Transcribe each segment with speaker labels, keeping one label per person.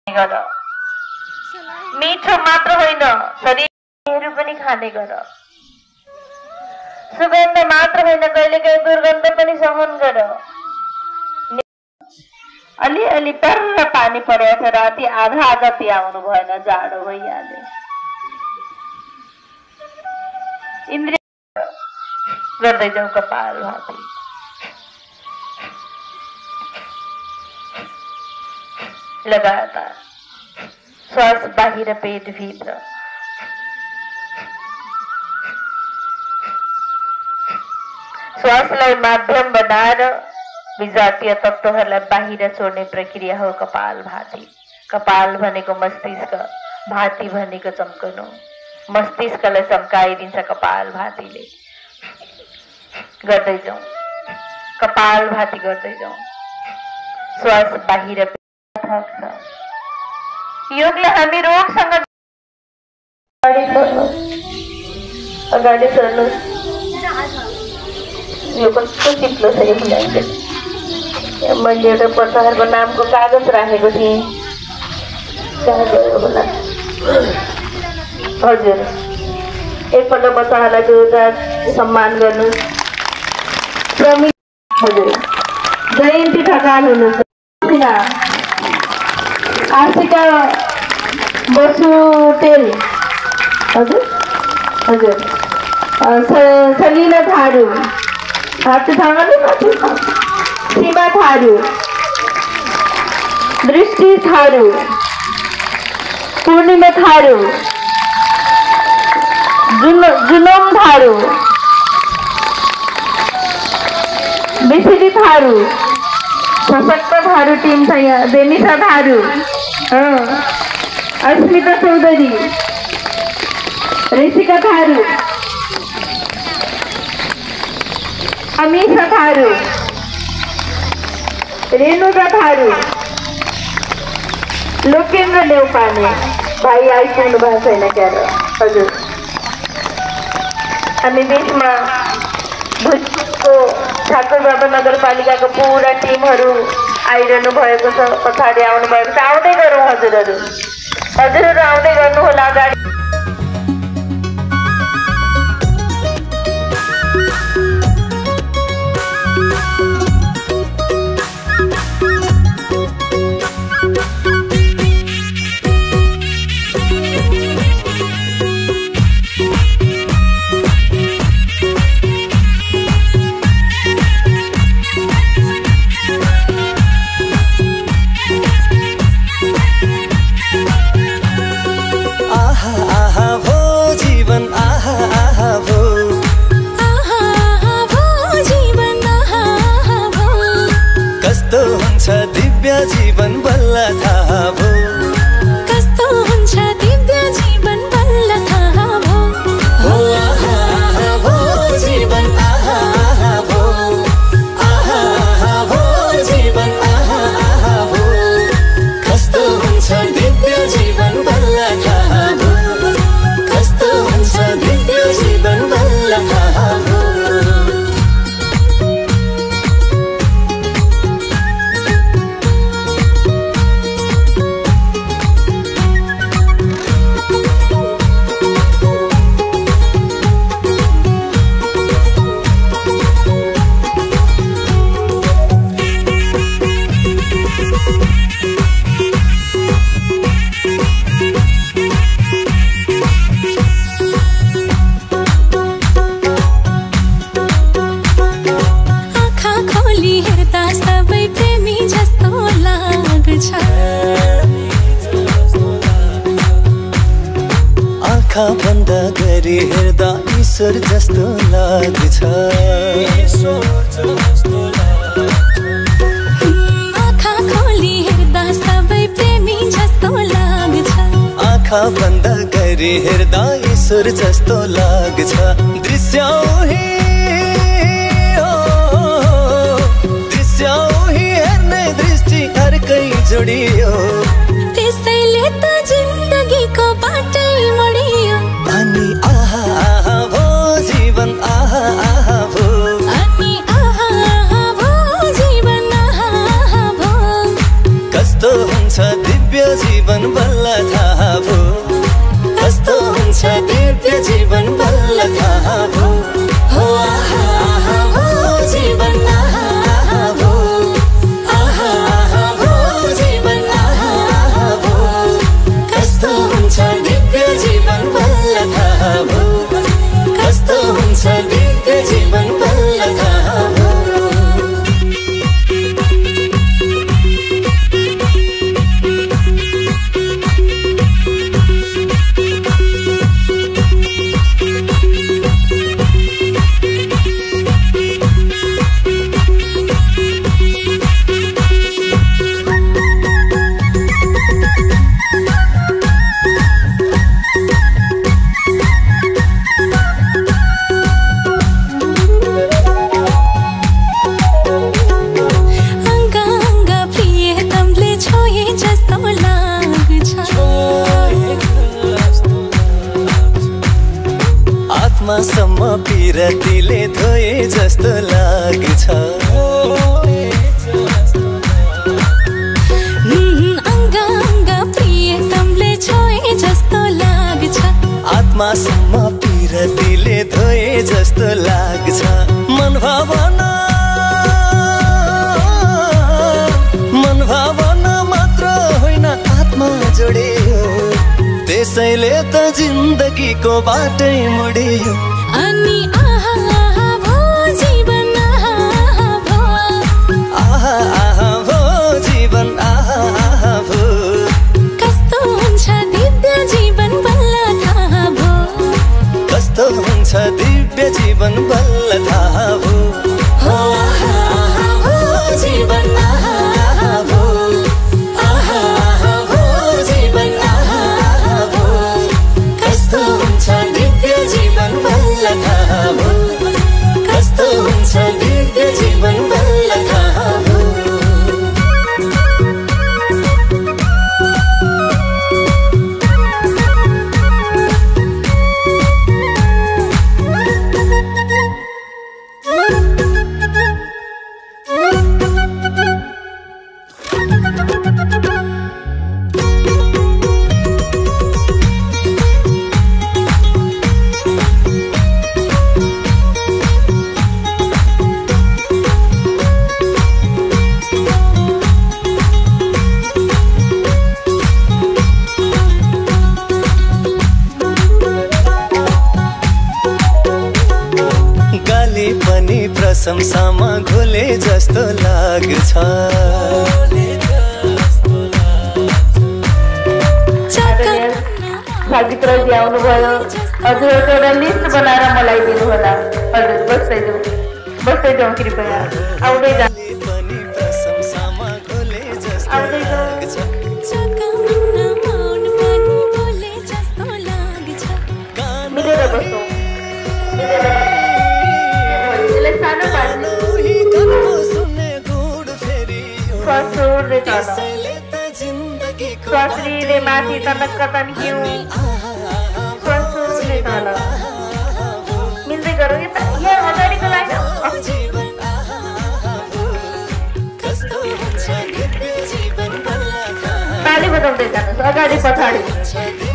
Speaker 1: गर मिठो मात्र होइन शरीरहरू पनि खाने गर सुगन्ध मात्र होइन कहिलेकाहीँ दुर्गन्ध पनि सहन गर अलिअलि पर्र पानी परेको छ राति आधा आधा पियाउनु भएन जाडो भइहाल्यो इन्द्रिय गर्दै जाउँ कपाल भाती लगातार श्वास बाहिर पेट भित्र श्वासलाई माध्यम बनाएर विजातीय तत्त्वहरूलाई बाहिर छोड्ने प्रक्रिया हो कपाल भाती कपाल भनेको मस्तिष्क भाती भनेको चम्कनु मस्तिष्कलाई चम्काइदिन्छ कपाल भातीले गर्दै जाउँ कपाल भाती गर्दै जाउँ श्वास बाहिर थप्छ योगले हामी रोगसँग अगाडि सर्नुहोस् यो कस्तो चिप्लो छ यो ब्ल्याङ्केट मैले एउटा प्रसारको नामको कागज राखेको थिएँ कहाँ गयो होला हजुर एकपल्ट बच्चाहरूलाई जो सम्मान गर्नुहोस् हजुर जयन्ती ढकाल हुनुहुन्छ आशिका बसुटेल हजुर हजुर सलिना थारू हात थाहा सीमा थारू दृष्टि थारू पूर्णिमा थारू जुनम थारू बिसिली थारू सशक्त थारू टिम छ यहाँ देनिसा थारू अस्मिता चौधरी ऋषिका थारू अमीषा थारू रेणुका थारू लोकेन्द्र नेउपाने भाइ आइपुग्नु भएको छैन क्या र हजुर हामी बिचमा भुजको ठाकुर बाबा नगरपालिकाको पुरा टिमहरू आइरहनु भएको छ पछाडि आउनु भएको छ आउँदै गरौँ हजुरहरू आउँदै गर्नुहोला अगाडि
Speaker 2: जीवन बल्ल थाहा भो
Speaker 3: कस्तो हुन्छ दिव्य जीवन बल्ल थाहा भो
Speaker 2: हो आहा भो जीवन आहा भो जीवन आहा भो कस्तो हुन्छ दिव्य जीवन बल्ल थाहा भो कस्तो हुन्छ दिव्य जीवन बल्ल थाहा भो आँखा बन्द गरी हेर्दा ईश्वर जस्तो लाग्छ
Speaker 3: आँखा खोली हेर्दा सबै प्रेमी जस्तो लाग्छ
Speaker 2: आँखा बन्द गरी हेर्दा ईश्वर जस्तो लाग्छ दृश्य हेर्ने दृष्टि अर्कै जोडियो
Speaker 3: त्यसैले त जिन्दगीको बाटै मोडियो
Speaker 2: अनि आहा भो जीवन आहा भो
Speaker 3: अनि आहा भो जीवन आहा भो
Speaker 2: कस्तो हुन्छ दिव्य जीवन बल्ल थाहा भो कस्तो हुन्छ दिव्य जीवन बल्ल थाहा भो हो आहा आहा भो जीवन आहा आहा भो आहा आहा भो जीवन आहा आहा भो कस्तो हुन्छ दिव्य जीवन बल्ल थाहा भो कस्तो हुन्छ दिव्य जीवन बल्ल थाहा भो आत्मासम्म पिरतीले धोए जस्तो लाग्छ
Speaker 3: अङ्ग अङ्ग प्रियतमले छोए जस्तो लाग्छ
Speaker 2: आत्मासम्म पिरतीले धोए जस्तो लाग्छ मन भावना मात्र होइन आत्मा जोडियो त्यसैले त जिन्दगीको बाटै मुडियो
Speaker 3: अनि आहा आहा भो जीवन आहा आहा भो
Speaker 2: आहा आहा भो जीवन आहा आहा भो
Speaker 3: कस्तो हुन्छ दिव्य जीवन बल्ल थाहा भो
Speaker 2: कस्तो हुन्छ दिव्य जीवन बल्ल थाहा भो हो आहा आहा भो जीवन आहा आहा भो आहा आहा भो जीवन आहा आहा भो कस्तो हुन्छ दिव्य जीवन बल्ल थाहा भो कस्तो हुन्छ दिव्य जीवन बल्ल थाहा भो प्रशंसामा घोले जस्तो लाग्छ
Speaker 1: सावित्रजी आउनुभयो हजुरहरूको एउटा लिस्ट बनाएर मलाई दिनुहोला हजुर बस्दै जाउँ कृपया आउँदै जाउँ मिलेर बस्छौँ स्वास्रीले माथि तनक्क तन्क्यौँ स्वास्रीले तल मिल्दै गरौँ यहाँ अगाडिको लाइन ताली बजाउँदै जानुहोस् अगाडि पछाडि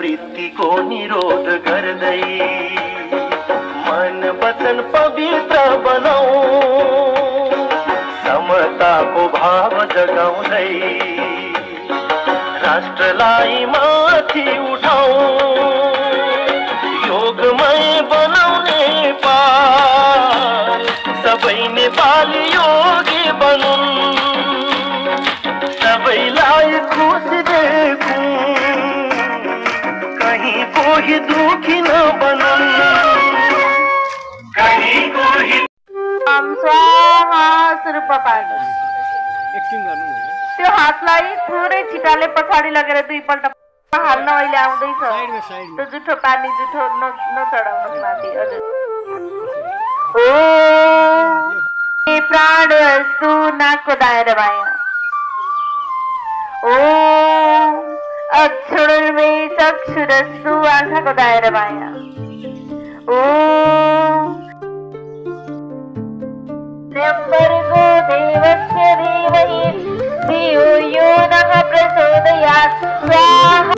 Speaker 4: वृत्तिको निरोध गर्दै मन वचन पवित्र बनाऊ समताको भाव जगाउँदै राष्ट्रलाई माथि उठाऊ योगमय बनाउने सबै नेपाली योगी बनुन् सबैलाई खुसी देखौँ कहीं कोही दुखी नबनुन् कहीं कोही
Speaker 1: स्वाहा स्वरूप पार्नु त्यो हातलाई थोरै छिटाले पछाडि लगेर दुईपल्ट हाल्न अहिले आउँदैछ त्यो जुठो पानी जुठो नचढाउनुहोस् माथि हजुर ओ प्राण वस्तु नाकको दाएर माया ओ अक्षुर्मे चक्षुरस्तु आँखाको दाएर माया ओ त्र्यम्बर्गो देवस्य धीमहि धियो यो नः प्रचोदयात् स्वाहा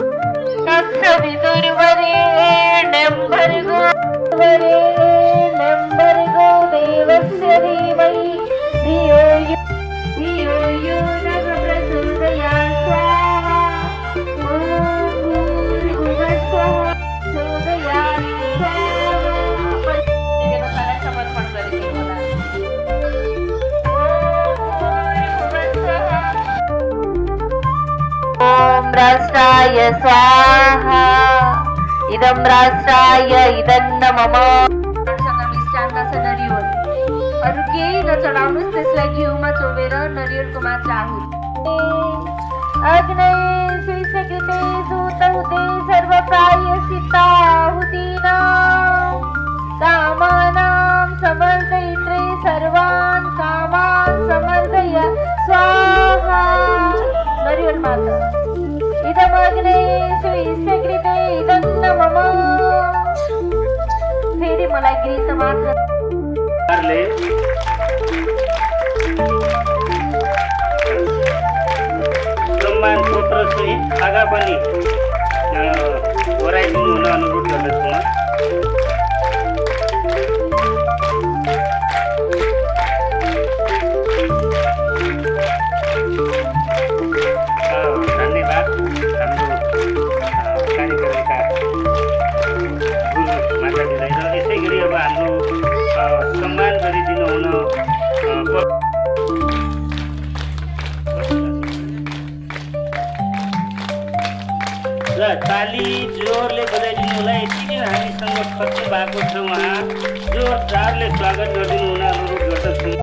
Speaker 1: तत्सवितुर्वरेण्यं भर्गो देवस्य धीमहि धियो यो नः प्रचोदयात् स्वाहा ॐ भूर्भुवः स्वः प्रचोदयात् स्वाहा समर्पण गरेको होला ओम राष्ट्राय स्वाहा इदं राष्ट्राय इदन्न मम मिष्टान्नस नरिवल अरु केही नचढाउनुस् त्यसलाई घिउमा चोबेर नरिवलको मात्र आहुति अग्ने सुइसकृते सुतहुते सर्वकार्यसिद्धाहुतिना कामानां समर्दयित्रे सर्वान् कामान् समर्दय स्वाहा नरिवल माता इदमग्ने सुइसकृते इदन्न मम फेरि मलाई गृहित मात्र
Speaker 5: सम्मान पत्र सहित आगा पनि गराइदिनु हुन अनुरोध गर्दछु धन्यवाद हाम्रो कार्यक्रमका गुरु माताजीलाई र यसै गरी अब हाम्रो सम्मान गरिदिनु हुन र ताली जोरले बजाइदिनु होला यति नै हामीसँग खर्च भएको छ उहाँ जोरदारले स्वागत गरिदिनु हुन अनुरोध गर्दछु।